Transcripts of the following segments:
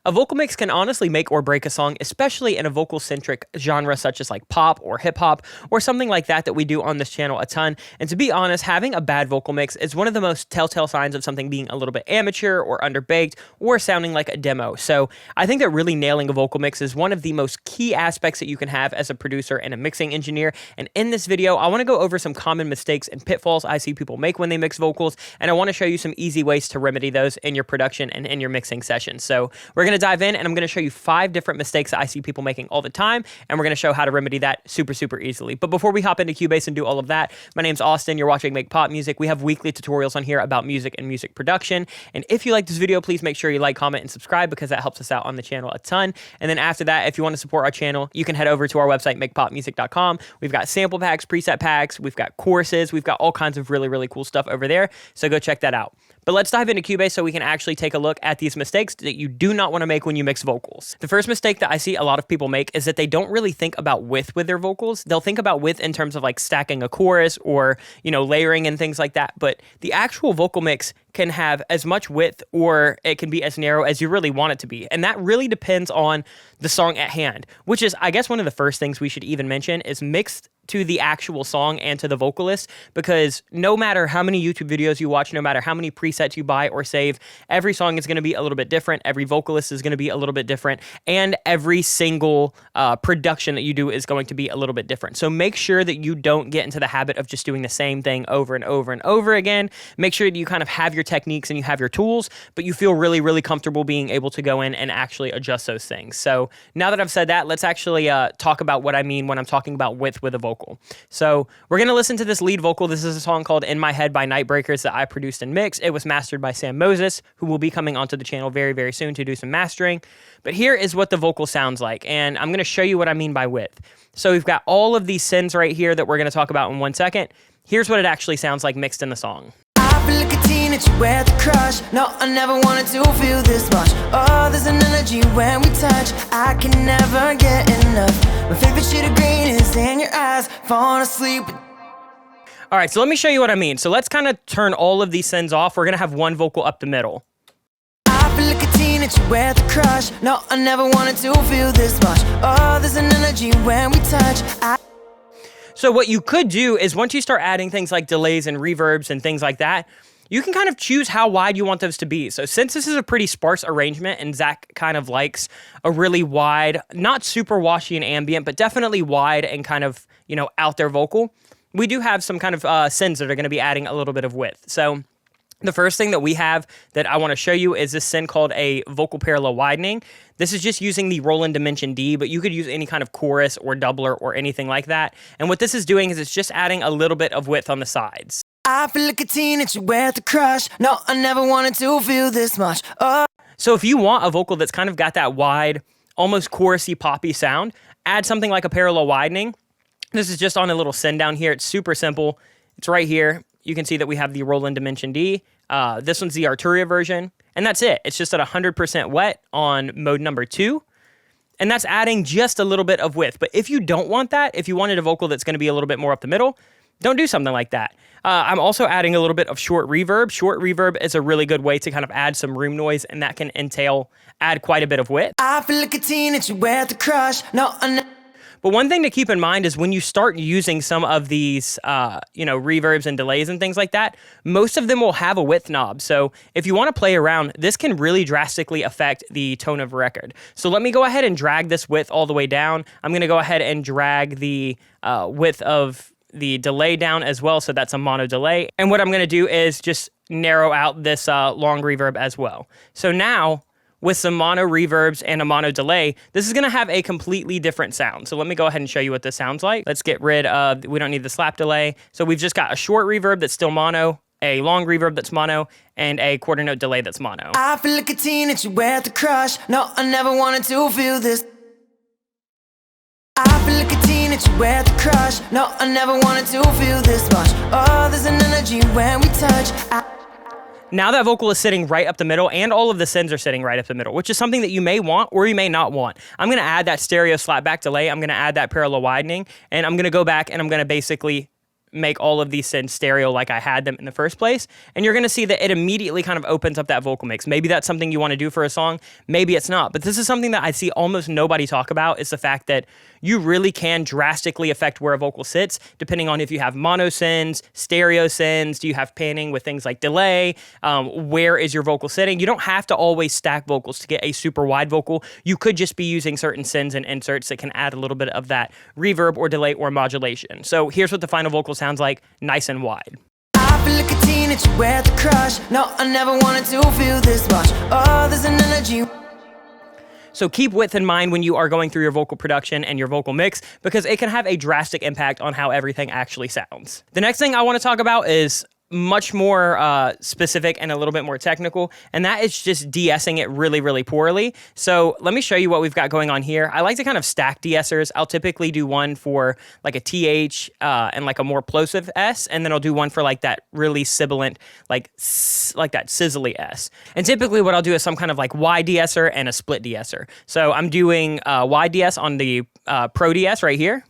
A vocal mix can honestly make or break a song, especially in a vocal-centric genre such as like pop or hip-hop or something like that we do on this channel a ton. And to be honest, having a bad vocal mix is one of the most telltale signs of something being a little bit amateur or underbaked or sounding like a demo. So I think that really nailing a vocal mix is one of the most key aspects that you can have as a producer and a mixing engineer. And in this video, I want to go over some common mistakes and pitfalls I see people make when they mix vocals, and I want to show you some easy ways to remedy those in your production and in your mixing sessions. So we're going to dive in, and I'm going to show you 5 different mistakes that I see people making all the time, and we're going to show how to remedy that super easily. But before we hop into Cubase and do all of that, my name's Austin. You're watching Make Pop Music. We have weekly tutorials on here about music and music production. And if you like this video, please make sure you like, comment, and subscribe because that helps us out on the channel a ton. And then after that, if you want to support our channel, you can head over to our website, makepopmusic.com. We've got sample packs, preset packs, we've got courses, we've got all kinds of really cool stuff over there. So go check that out. But let's dive into Cubase so we can actually take a look at these mistakes that you do not want to make when you mix vocals. The first mistake that I see a lot of people make is that they don't really think about width with their vocals. They'll think about width in terms of like stacking a chorus or, layering and things like that. But the actual vocal mix can have as much width or it can be as narrow as you really want it to be. And that really depends on the song at hand, which is, I guess, one of the first things we should even mention is mixed to the actual song and to the vocalist, because no matter how many YouTube videos you watch, no matter how many presets you buy or save, every song is going to be a little bit different, every vocalist is going to be a little bit different, and every single production that you do is going to be a little bit different. So make sure that you don't get into the habit of just doing the same thing over and over and over again. Make sure that you kind of have your techniques and you have your tools, but you feel really comfortable being able to go in and actually adjust those things. So now that I've said that, let's actually talk about what I mean when I'm talking about width with a vocal. So we're going to listen to this lead vocal. This is a song called In My Head by Nightbreakers that I produced and mixed. It was mastered by Sam Moses, who will be coming onto the channel very soon to do some mastering. But here is what the vocal sounds like, and I'm going to show you what I mean by width. So we've got all of these sends right here that we're going to talk about in 1 second. Here's what it actually sounds like mixed in the song. I feel like a teenager with a crush. No, I never wanted to feel this much. Oh, there's an energy when we touch. I can never get enough. My favorite shade of green is in your eyes. Falling asleep. All right, so let me show you what I mean. So let's kind of turn all of these sends off. We're going to have one vocal up the middle. I feel like a teenager with a crush. No, I never wanted to feel this much. Oh, there's an energy when we touch. So what you could do is once you start adding things like delays and reverbs and things like that, you can kind of choose how wide you want those to be. So since this is a pretty sparse arrangement and Zach kind of likes a really wide, not super washy and ambient, but definitely wide and kind of, out there vocal, we do have some kind of sends that are going to be adding a little bit of width. So the first thing that we have that I want to show you is this send called a vocal parallel widening. This is just using the Roland Dimension D, but you could use any kind of chorus or doubler or anything like that. And what this is doing is it's just adding a little bit of width on the sides. I feel like a teenager with a crush. No, I never wanted to feel this much. Oh. So if you want a vocal that's kind of got that wide, almost chorusy, poppy sound, add something like a parallel widening. This is just on a little send down here. It's super simple. It's right here. You can see that we have the Roland Dimension D. This one's the Arturia version, and that's it. It's just at 100% wet on mode number 2, and that's adding just a little bit of width. But if you don't want that, if you wanted a vocal that's going to be a little bit more up the middle, don't do something like that. I'm also adding a little bit of short reverb. Short reverb is a really good way to kind of add some room noise, and that can add quite a bit of width. I feel like a teenager with a crush. No, But one thing to keep in mind is when you start using some of these, reverbs and delays and things like that, most of them will have a width knob. So if you want to play around, this can really drastically affect the tone of a record. So let me go ahead and drag this width all the way down. I'm going to go ahead and drag the width of the delay down as well. So that's a mono delay. And what I'm going to do is just narrow out this long reverb as well. So now, with some mono reverbs and a mono delay, this is going to have a completely different sound. So let me go ahead and show you what this sounds like. Let's get rid of, we don't need the slap delay. So we've just got a short reverb that's still mono, a long reverb that's mono, and a quarter note delay that's mono. I feel like a teenager with a crush. No, I never wanted to feel this. I feel like a teenager with a crush. No, I never wanted to feel this much. Oh, there's an energy when we touch. Now that vocal is sitting right up the middle, and all of the sends are sitting right up the middle, which is something that you may want or you may not want. I'm going to add that stereo slapback delay. I'm going to add that parallel widening, and I'm going to go back and I'm going to basically make all of these synths stereo like I had them in the first place. And you're going to see that it immediately kind of opens up that vocal mix. Maybe that's something you want to do for a song. Maybe it's not. But this is something that I see almost nobody talk about, is the fact that you really can drastically affect where a vocal sits, depending on if you have mono synths, stereo synths, do you have panning with things like delay, where is your vocal sitting. You don't have to always stack vocals to get a super wide vocal. You could just be using certain synths and inserts that can add a little bit of that reverb or delay or modulation. So here's what the final vocal sounds like, nice and wide. I feel like a teenager with a crush. No, I never wanted to feel this much. Oh, there's an energy. So keep width in mind when you are going through your vocal production and your vocal mix, because it can have a drastic impact on how everything actually sounds. The next thing I want to talk about is much more specific and a little bit more technical, and that is just de-essing it really, really poorly. So let me show you what we've got going on here. I like to kind of stack de-essers. I'll typically do one for like a TH and like a more plosive S, and then I'll do one for like that really sibilant, like that sizzly S. And typically what I'll do is some kind of like Y de-esser and a split de-esser. So I'm doing Y de-ess on the Pro de-ess right here.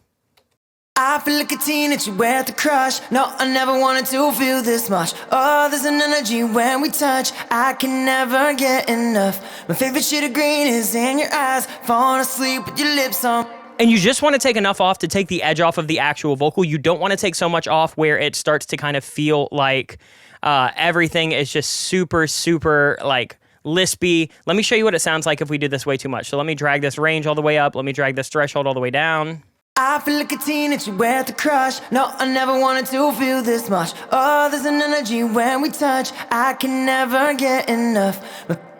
I feel like a teenager with a crush. No, I never wanted to feel this much. Oh, there's an energy when we touch. I can never get enough. My favorite shade of green is in your eyes. Falling asleep with your lips on. And you just want to take enough off to take the edge off of the actual vocal. You don't want to take so much off where it starts to kind of feel like everything is just super, super like lispy. Let me show you what it sounds like if we do this way too much. So let me drag this range all the way up. Let me drag this threshold all the way down. I feel like a teenager with a crush. No, I never wanted to feel this much. Oh, there's an energy when we touch. I can never get enough.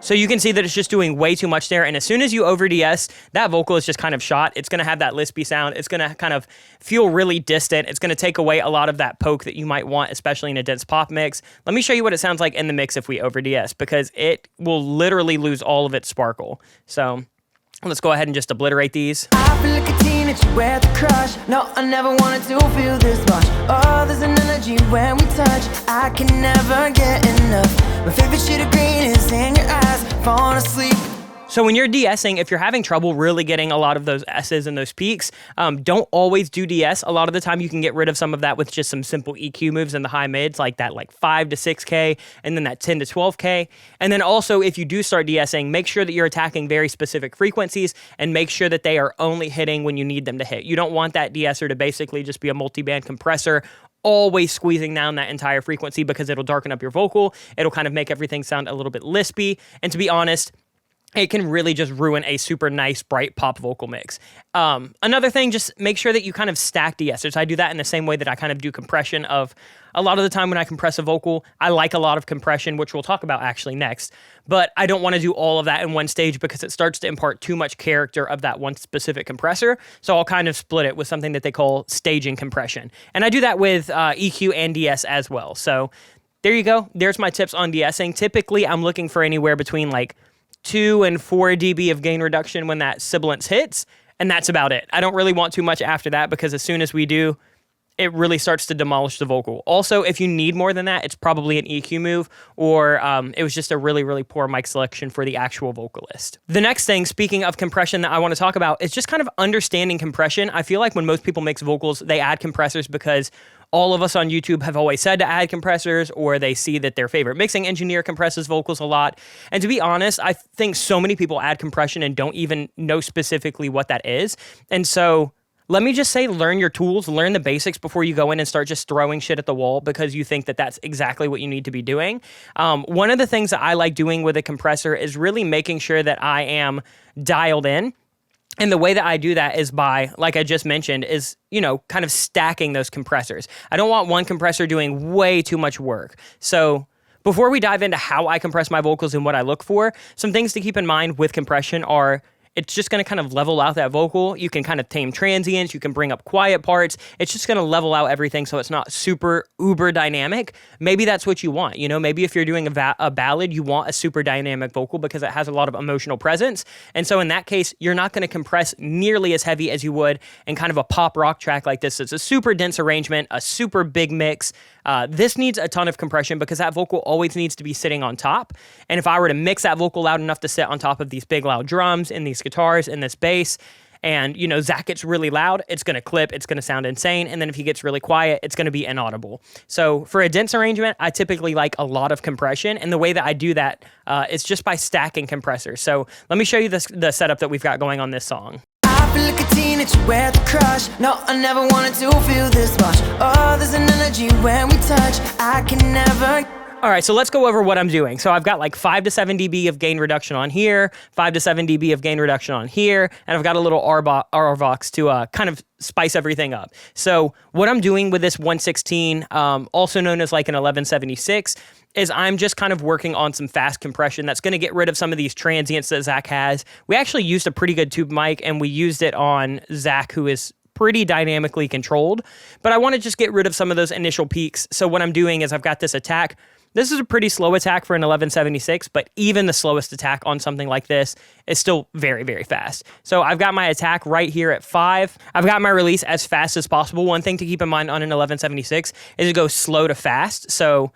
So you can see that it's just doing way too much there, and as soon as you over de-ess, that vocal is just kind of shot. It's going to have that lispy sound. It's going to kind of feel really distant. It's going to take away a lot of that poke that you might want, especially in a dense pop mix. Let me show you what it sounds like in the mix if we over de-ess, because it will literally lose all of its sparkle. So let's go ahead and just obliterate these. I feel like a teenager with a crush. No, I never wanted to feel this much. Oh, there's an energy when we touch. I can never get enough. My favorite shade of green is in your eyes. Falling asleep. So when you're de-essing, if you're having trouble really getting a lot of those S's and those peaks, don't always do de-ess. A lot of the time you can get rid of some of that with just some simple EQ moves in the high mids, like that 5 to 6K, and then that 10 to 12K. And then also, if you do start de-essing, make sure that you're attacking very specific frequencies and make sure that they are only hitting when you need them to hit. You don't want that de-esser to basically just be a multi-band compressor, always squeezing down that entire frequency, because it'll darken up your vocal. It'll kind of make everything sound a little bit lispy. And to be honest, it can really just ruin a super nice, bright pop vocal mix. Another thing, just make sure that you kind of stack de-essers. I do that in the same way that I kind of do compression of a lot of the time when I compress a vocal. I like a lot of compression, which we'll talk about actually next, but I don't want to do all of that in one stage because it starts to impart too much character of that one specific compressor. So I'll kind of split it with something that they call staging compression. And I do that with EQ and de-ess as well. So there you go. There's my tips on de-essing. Typically, I'm looking for anywhere between like 2 and 4 dB of gain reduction when that sibilance hits, and that's about it. I don't really want too much after that, because as soon as we do, it really starts to demolish the vocal. Also, if you need more than that, it's probably an EQ move, or it was just a really, really poor mic selection for the actual vocalist. The next thing, speaking of compression, that I want to talk about is just kind of understanding compression. I feel like when most people mix vocals, they add compressors because all of us on YouTube have always said to add compressors, or they see that their favorite mixing engineer compresses vocals a lot. And to be honest, I think so many people add compression and don't even know specifically what that is. And so let me just say, learn your tools, learn the basics before you go in and start just throwing shit at the wall because you think that that's exactly what you need to be doing. One of the things that I like doing with a compressor is really making sure that I am dialed in. And the way that I do that is by, like I just mentioned, is, kind of stacking those compressors. I don't want one compressor doing way too much work. So before we dive into how I compress my vocals and what I look for, some things to keep in mind with compression are, it's just going to kind of level out that vocal. You can kind of tame transients. You can bring up quiet parts. It's just going to level out everything so it's not super uber dynamic. Maybe that's what you want. Maybe if you're doing a ballad, you want a super dynamic vocal because it has a lot of emotional presence. And so in that case, you're not going to compress nearly as heavy as you would in kind of a pop rock track like this. It's a super dense arrangement, a super big mix. This needs a ton of compression because that vocal always needs to be sitting on top. And if I were to mix that vocal loud enough to sit on top of these big loud drums and these guitars and this bass, And, you know, Zach gets really loud, it's going to clip, it's going to sound insane. And then if he gets really quiet, it's going to be inaudible. So for a dense arrangement, I typically like a lot of compression. And the way that I do that is just by stacking compressors. So let me show you the setup that we've got going on this song. I feel like a teenager with a crush. No, I never wanted to feel this much. Oh, there's an energy when we touch. I can never. All right, so let's go over what I'm doing. So I've got like 5 to 7 dB of gain reduction on here, 5 to 7 dB of gain reduction on here, and I've got a little RVox to kind of spice everything up. So what I'm doing with this 116, also known as like an 1176, is I'm just kind of working on some fast compression that's going to get rid of some of these transients that Zach has. We actually used a pretty good tube mic, and we used it on Zach, who is pretty dynamically controlled, but I want to just get rid of some of those initial peaks. So what I'm doing is I've got this attack. This is a pretty slow attack for an 1176, but even the slowest attack on something like this is still very, very fast. So I've got my attack right here at 5. I've got my release as fast as possible. One thing to keep in mind on an 1176 is to go slow to fast. So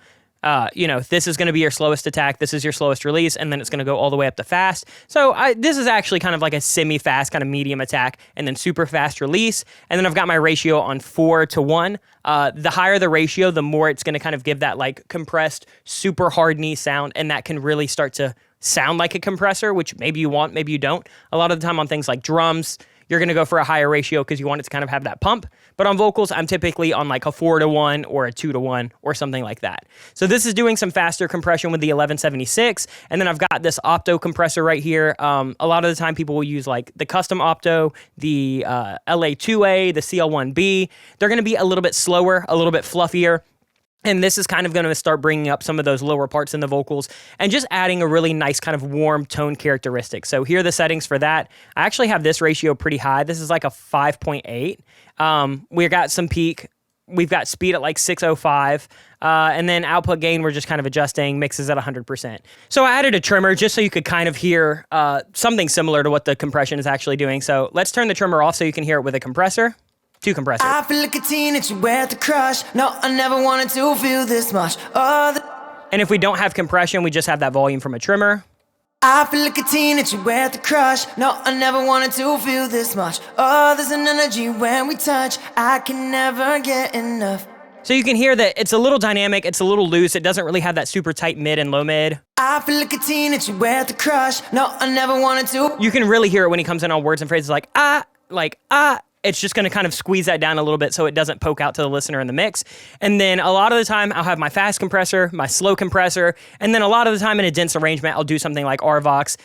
you know, this is going to be your slowest attack, this is your slowest release, and then it's going to go all the way up to fast. So this is actually kind of like a semi-fast, kind of medium attack, and then super fast release. And then I've got my ratio on 4:1. The higher the ratio, the more it's going to kind of give that like compressed, super hard knee sound, and that can really start to sound like a compressor, which maybe you want, maybe you don't. A lot of the time on things like drums, you're going to go for a higher ratio because you want it to kind of have that pump. But on vocals, I'm typically on like a 4:1 or a 2:1 or something like that. So this is doing some faster compression with the 1176. And then I've got this opto compressor right here. A lot of the time people will use like the custom opto, the LA2A, the CL1B. They're going to be a little bit slower, a little bit fluffier. And this is kind of going to start bringing up some of those lower parts in the vocals and just adding a really nice kind of warm tone characteristic. So here are the settings for that. I actually have this ratio pretty high. This is like a 5.8. We've got some peak. We've got speed at like 605. And then output gain, we're just kind of adjusting, mixes at 100%. So I added a trimmer just so you could kind of hear something similar to what the compression is actually doing. So let's turn the trimmer off so you can hear it with a compressor. 2 compressors. I feel like a teenager with a crush. No, I never wanted to feel this much. And if we don't have compression, we just have that volume from a trimmer. I feel like a teenager with a crush. No, I never wanted to feel this much. Oh, there's an energy when we touch. I can never get enough. So you can hear that it's a little dynamic, it's a little loose, it doesn't really have that super tight mid and low mid. I feel like a teenager with a crush. No, I never wanted to. You can really hear it when he comes in on words and phrases like ah. It's just going to kind of squeeze that down a little bit so it doesn't poke out to the listener in the mix. And then a lot of the time, I'll have my fast compressor, my slow compressor, and then a lot of the time in a dense arrangement, I'll do something like RVox.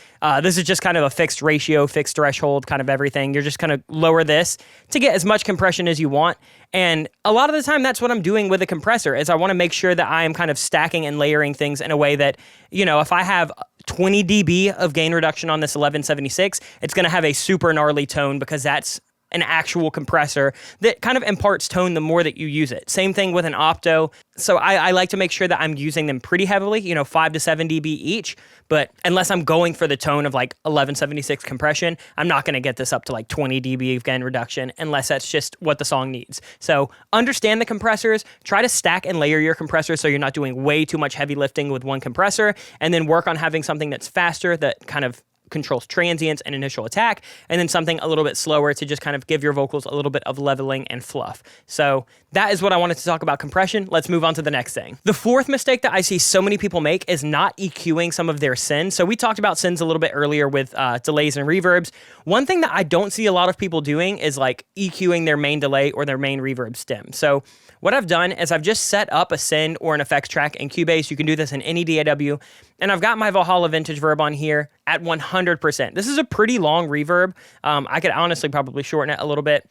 This is just kind of a fixed ratio, fixed threshold, kind of everything. You're just going to lower this to get as much compression as you want. And a lot of the time, that's what I'm doing with a compressor, is I want to make sure that I am kind of stacking and layering things in a way that, you know, if I have 20 dB of gain reduction on this 1176, it's going to have a super gnarly tone because that's an actual compressor that kind of imparts tone the more that you use it. Same thing with an opto. So I like to make sure that I'm using them pretty heavily, you know, 5 to 7 dB each. But unless I'm going for the tone of like 1176 compression, I'm not going to get this up to like 20 dB of gain reduction unless that's just what the song needs. So understand the compressors, try to stack and layer your compressors so you're not doing way too much heavy lifting with one compressor, and then work on having something that's faster that kind of controls transients and initial attack, and then something a little bit slower to just kind of give your vocals a little bit of leveling and fluff. So that is what I wanted to talk about compression. Let's move on to the next thing. The fourth mistake that I see so many people make is not EQing some of their sends. So we talked about sends a little bit earlier with delays and reverbs. One thing that I don't see a lot of people doing is like EQing their main delay or their main reverb stem. So what I've done is I've just set up a send or an effects track in Cubase. You can do this in any DAW. And I've got my Valhalla Vintage Verb on here at 100%. This is a pretty long reverb. I could honestly probably shorten it a little bit,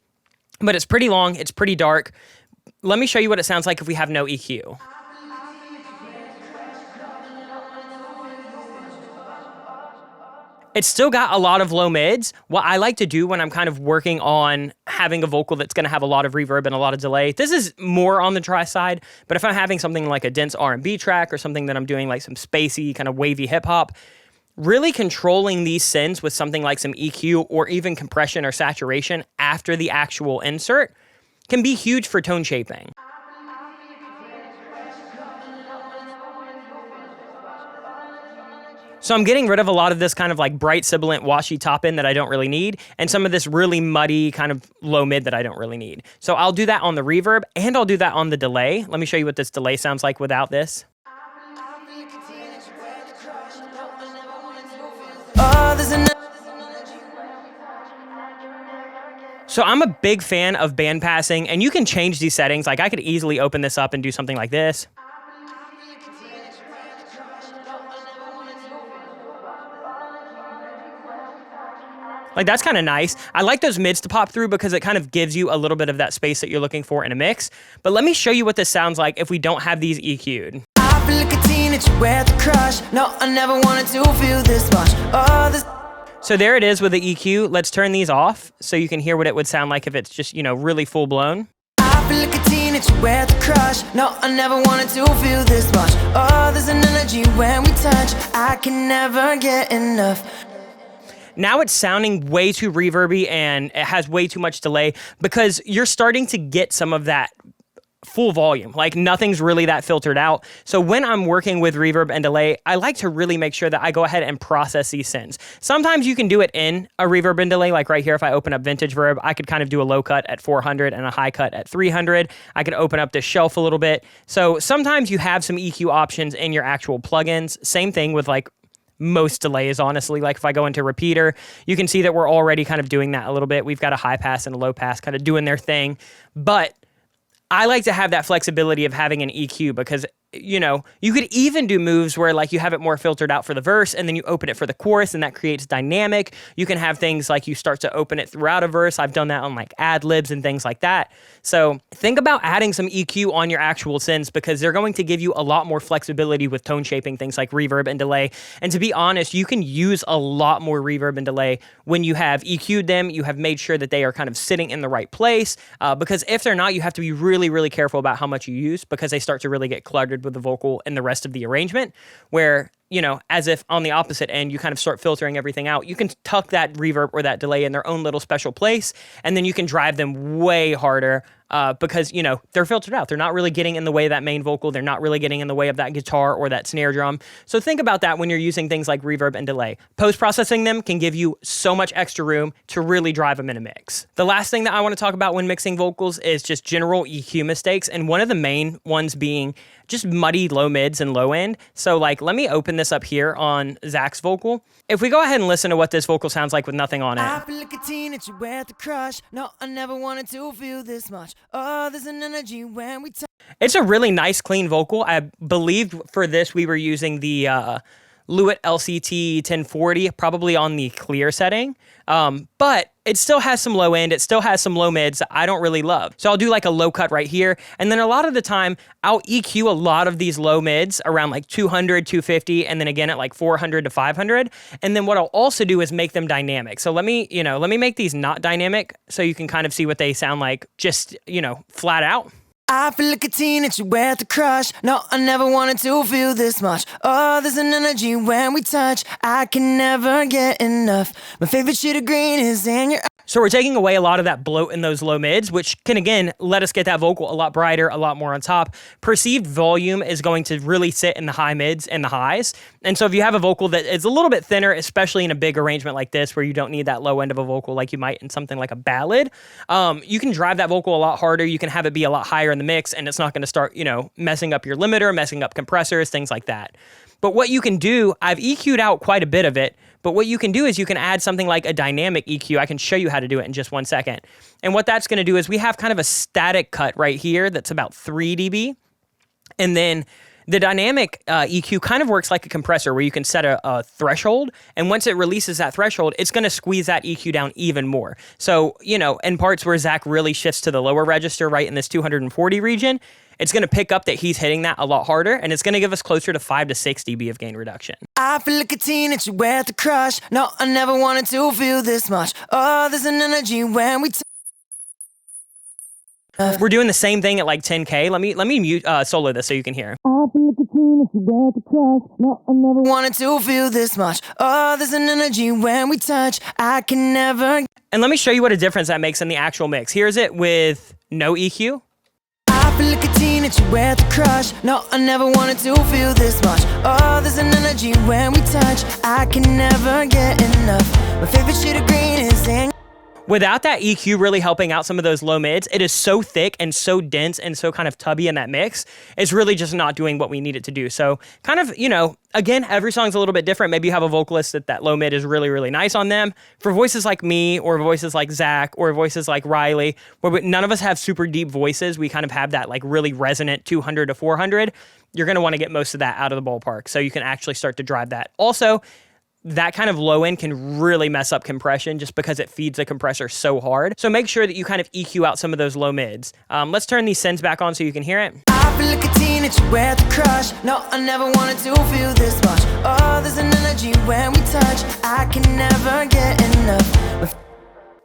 but it's pretty long. It's pretty dark. Let me show you what it sounds like if we have no EQ. It's still got a lot of low mids. What I like to do when I'm kind of working on having a vocal that's going to have a lot of reverb and a lot of delay, this is more on the dry side, but if I'm having something like a dense R&B track or something that I'm doing like some spacey, kind of wavy hip hop, really controlling these sends with something like some EQ or even compression or saturation after the actual insert can be huge for tone shaping. So I'm getting rid of a lot of this kind of like bright, sibilant, washy top end that I don't really need, and some of this really muddy kind of low mid that I don't really need. So I'll do that on the reverb, and I'll do that on the delay. Let me show you what this delay sounds like without this. So I'm a big fan of band passing, and you can change these settings. Like I could easily open this up and do something like this. Like that's kind of nice. I like those mids to pop through because it kind of gives you a little bit of that space that you're looking for in a mix. But let me show you what this sounds like if we don't have these EQ'd. I feel like a teenager with a crush. No, I never wanted to feel this much. So there it is with the EQ. Let's turn these off so you can hear what it would sound like if it's just, you know, really full blown. I feel like a teenager with a crush. No, I never wanted to feel this much. Oh, there's an energy when we touch. I can never get enough. Now it's sounding way too reverby and it has way too much delay because you're starting to get some of that full volume. Like nothing's really that filtered out. So when I'm working with reverb and delay, I like to really make sure that I go ahead and process these synths. Sometimes you can do it in a reverb and delay. Like right here, if I open up Vintage Verb, I could kind of do a low cut at 400 and a high cut at 300. I could open up this shelf a little bit. So sometimes you have some EQ options in your actual plugins. Same thing with like most delays, honestly. Like if I go into repeater, you can see that we're already kind of doing that a little bit. We've got a high pass and a low pass kind of doing their thing. But I like to have that flexibility of having an EQ because, you know, you could even do moves where like you have it more filtered out for the verse and then you open it for the chorus and that creates dynamic. You can have things like you start to open it throughout a verse. I've done that on like ad libs and things like that. So think about adding some EQ on your actual synths because they're going to give you a lot more flexibility with tone shaping, things like reverb and delay. And to be honest, you can use a lot more reverb and delay when you have EQ'd them, you have made sure that they are kind of sitting in the right place because if they're not, you have to be really, really careful about how much you use because they start to really get cluttered with the vocal and the rest of the arrangement where, you know, as if on the opposite end, you kind of start filtering everything out. You can tuck that reverb or that delay in their own little special place, and then you can drive them way harder because, you know, they're filtered out. They're not really getting in the way of that main vocal. They're not really getting in the way of that guitar or that snare drum. So think about that when you're using things like reverb and delay. Post-processing them can give you so much extra room to really drive them in a mix. The last thing that I want to talk about when mixing vocals is just general EQ mistakes, and one of the main ones being just muddy low mids and low end. So like, let me open this up here on Zach's vocal. If we go ahead and listen to what this vocal sounds like with nothing on it. I feel like a teenager with a crush. No, I never wanted to feel this much. Oh, there's an energy when we touch. It's a really nice, clean vocal. I believe for this, we were using the Lewitt LCT 1040, probably on the clear setting. But it still has some low end. It still has some low mids that I don't really love. So I'll do like a low cut right here. And then a lot of the time, I'll EQ a lot of these low mids around like 200, 250, and then again at like 400 to 500. And then what I'll also do is make them dynamic. So let me make these not dynamic so you can kind of see what they sound like just, flat out. I feel like a teenager with a crush. No, I never wanted to feel this much. Oh, there's an energy when we touch. I can never get enough. My favorite shade of green is in your eyes. So we're taking away a lot of that bloat in those low mids, which can, again, let us get that vocal a lot brighter, a lot more on top. Perceived volume is going to really sit in the high mids and the highs. And so if you have a vocal that is a little bit thinner, especially in a big arrangement like this, where you don't need that low end of a vocal like you might in something like a ballad, you can drive that vocal a lot harder. You can have it be a lot higher in the mix, and it's not going to start, messing up your limiter, messing up compressors, things like that. But what you can do, I've EQ'd out quite a bit of it, but what you can do is you can add something like a dynamic EQ. I can show you how to do it in just 1 second. And what that's going to do is we have kind of a static cut right here that's about 3 dB. And then the dynamic EQ kind of works like a compressor where you can set a threshold, and once it releases that threshold, it's going to squeeze that EQ down even more. So, in parts where Zach really shifts to the lower register, right in this 240 region, it's going to pick up that he's hitting that a lot harder, and it's going to give us closer to 5 to 6 dB of gain reduction. I feel like a teenager with a crush. No, I never wanted to feel this much. Oh, there's an energy when we we're doing the same thing at like 10K. Let me mute solo this so you can hear. I feel like a teenager with a crush. No, I never wanted to feel this much. Oh, there's an energy when we touch. I can never. And let me show you what a difference that makes in the actual mix. Here's it with no EQ. I feel like a teenager with a crush. No, I never wanted to feel this much. Oh, there's an energy. energy when we touch. I can never get enough. My favorite shade of green is in. Without that EQ really helping out some of those low mids, it is so thick and so dense and so kind of tubby in that mix, it's really just not doing what we need it to do. So kind of, you know, again, every song's a little bit different. Maybe you have a vocalist that low mid is really, really nice on them. For voices like me or voices like Zach or voices like Riley, where none of us have super deep voices, we kind of have that like really resonant 200 to 400, you're going to want to get most of that out of the ballpark so you can actually start to drive that. Also, that kind of low end can really mess up compression just because it feeds the compressor so hard. So make sure that you kind of EQ out some of those low mids. Let's turn these sends back on so you can hear it. I feel like a teenager with a crush. No, I never wanted to feel this much. Oh, there's an energy when we touch. I can never get enough.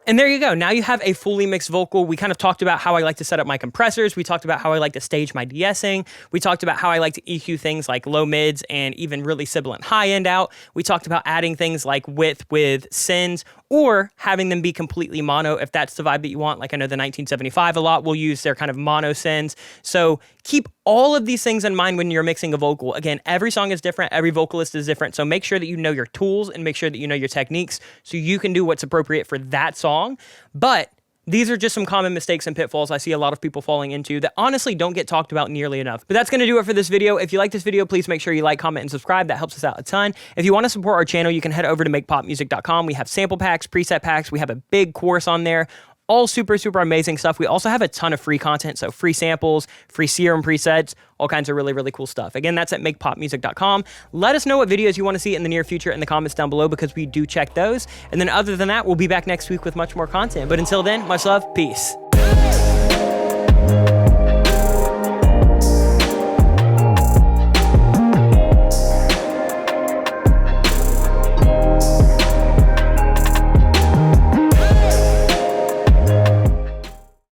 And there you go. Now you have a fully mixed vocal. We kind of talked about how I like to set up my compressors. We talked about how I like to stage my de-essing. We talked about how I like to EQ things like low mids and even really sibilant high end out. We talked about adding things like width with sends or having them be completely mono if that's the vibe that you want. Like I know the 1975 a lot will use their kind of mono sends. So keep all of these things in mind when you're mixing a vocal. Again, every song is different. Every vocalist is different. So make sure that you know your tools and make sure that you know your techniques so you can do what's appropriate for that song. But these are just some common mistakes and pitfalls I see a lot of people falling into that honestly don't get talked about nearly enough. But that's going to do it for this video. If you like this video, please make sure you like, comment, and subscribe. That helps us out a ton. If you want to support our channel, you can head over to makepopmusic.com. We have sample packs, preset packs. We have a big course on there. All super, super amazing stuff. We also have a ton of free content, so free samples, free serum presets, all kinds of really, really cool stuff. Again, that's at makepopmusic.com. Let us know what videos you want to see in the near future in the comments down below because we do check those. And then other than that, we'll be back next week with much more content. But until then, much love, peace.